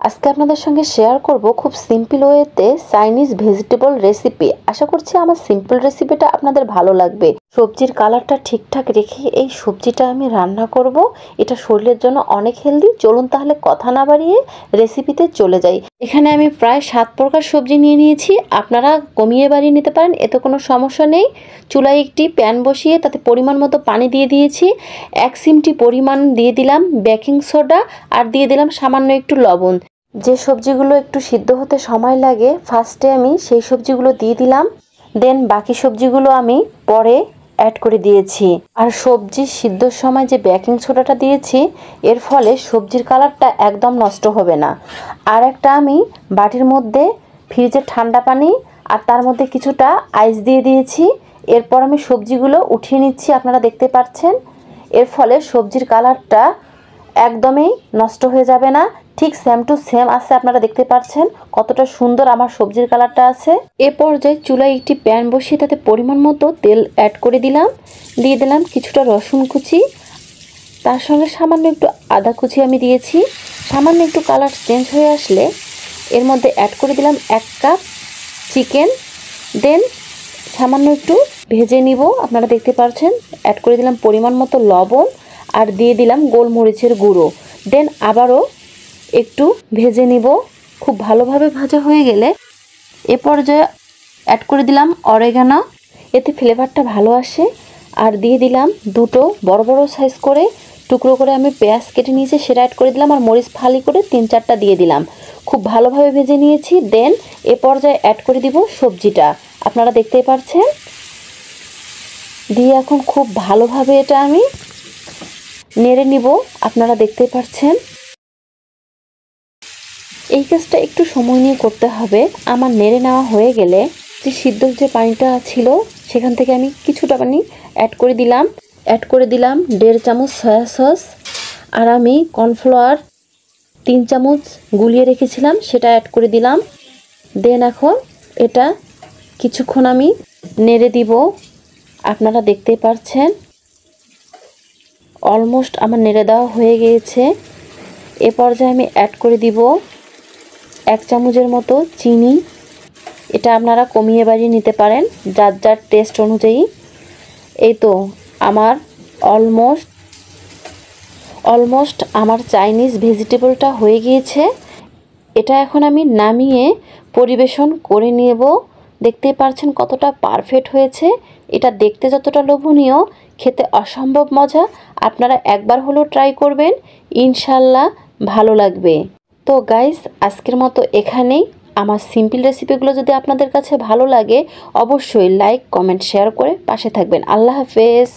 আজকে আপনাদের সঙ্গে শেয়ার করব খুব সিম্পল ওয়েতে চাইনিজ ভেজিটেবল রেসিপি। আশা করছি আমার সিম্পল রেসিপিটা আপনাদের ভালো লাগবে। সবজির কালারটা ঠিকঠাক রেখে এই সবজিটা আমি রান্না করব। এটা শরীরের জন্য অনেক হেলদি। চলুন তাহলে কথা না বাড়িয়ে রেসিপিতে চলে যাই। এখানে আমি প্রায় 7 প্রকার সবজি নিয়ে নিয়েছি। আপনারা কমিয়ে বাড়িয়ে নিতে পারেন, এতে কোনো সমস্যা নেই। চুলায় একটি প্যান বসিয়ে তাতে পরিমাণ মতো পানি দিয়ে দিয়েছি। 1 চিমটি পরিমাণ দিয়ে দিলাম বেকিং সোডা আর দিয়ে দিলাম সামান্য একটু লবণ। যে সবজিগুলো একটু সিদ্ধ হতে সময় লাগে ফার্স্টে আমি সেই সবজিগুলো দিয়ে দিলাম, দেন বাকি সবজিগুলো আমি পরে অ্যাড করে দিয়েছি। আর সবজি সিদ্ধর সময় যে বেকিং সোডাটা দিয়েছি এর ফলে সবজির কালারটা একদম নষ্ট হবে না। আর একটা আমি বাটির মধ্যে ফ্রিজের ঠান্ডা পানি আর তার মধ্যে কিছুটা আইস দিয়ে দিয়েছি। এরপর আমি সবজিগুলো উঠিয়ে নিচ্ছি, আপনারা দেখতে পাচ্ছেন। এর ফলে সবজির কালারটা একদমই নষ্ট হয়ে যাবে না, ঠিক সেম টু সেম আছে। আপনারা দেখতে পাচ্ছেন কতটা সুন্দর আমার সবজির কালারটা আছে। এ পর্যায়ে চুলায় একটি প্যান বসিয়ে তাতে পরিমাণ মতো তেল অ্যাড করে দিলাম, দিয়ে দিলাম কিছুটা রসুন কুচি, তার সঙ্গে সামান্য একটু আদা কুচি আমি দিয়েছি। সামান্য একটু কালার চেঞ্জ হয়ে আসলে এর মধ্যে অ্যাড করে দিলাম 1 কাপ চিকেন, দেন সামান্য একটু ভেজে নিব। আপনারা দেখতে পাচ্ছেন অ্যাড করে দিলাম পরিমাণ মতো লবণ আর দিয়ে দিলাম গোলমরিচের গুঁড়ো, দেন আবারও একটু ভেজে নিব। খুব ভালোভাবে ভাজা হয়ে গেলে এ পর্যায়ে অ্যাড করে দিলাম অরেগানো, এতে ফ্লেভারটা ভালো আসে। আর দিয়ে দিলাম দুটো বড় বড় সাইজ করে টুকরো করে আমি পেঁয়াজ কেটে নিয়েছি, সেটা অ্যাড করে দিলাম। আর মরিচ ফালি করে 3-4টা দিয়ে দিলাম। খুব ভালোভাবে ভেজে নিয়েছি। দেন এ পর্যায়ে অ্যাড করে দিব সবজিটা, আপনারা দেখতেই পাচ্ছেন। দিয়ে এখন খুব ভালোভাবে এটা আমি নেড়ে নিব, আপনারা দেখতেই পাচ্ছেন। এই কাজটা একটু সময় নিয়ে করতে হবে। আমার নেড়ে নেওয়া হয়ে গেলে যে সিদ্ধ যে পানিটা ছিল সেখান থেকে আমি কিছুটা পানি অ্যাড করে দিলাম। 1.5 চামচ সয়া সস আর আমি কর্নফ্লাওয়ার 3 চামচ গুলিয়ে রেখেছিলাম সেটা অ্যাড করে দিলাম। দেন এখন এটা কিছুক্ষণ আমি নেড়ে দিব, আপনারা দেখতেই পাচ্ছেন। অলমোস্ট আমার নেড়ে দেওয়া হয়ে গিয়েছে। এ পর্যায়ে আমি অ্যাড করে দিব 1 চামচের মতো চিনি। এটা আপনারা কমিয়ে বাড়িয়ে নিতে পারেন যার যার টেস্ট অনুযায়ী। এই তো আমার অলমোস্ট আমার চাইনিজ ভেজিটেবলটা হয়ে গিয়েছে। এটা এখন আমি নামিয়ে পরিবেশন করে নেব। দেখতেই পাচ্ছেন কতটা পারফেক্ট হয়েছে। এটা দেখতে যতটা লোভনীয়, খেতে অসম্ভব মজা। আপনারা একবার হলেও ট্রাই করবেন, ইনশাল্লাহ ভালো লাগবে। তো গাইস, আজকের মতো এখানেই। আমার সিম্পল রেসিপিগুলো যদি আপনাদের কাছে ভালো লাগে অবশ্যই লাইক, কমেন্ট, শেয়ার করে পাশে থাকবেন। আল্লাহ হাফেজ।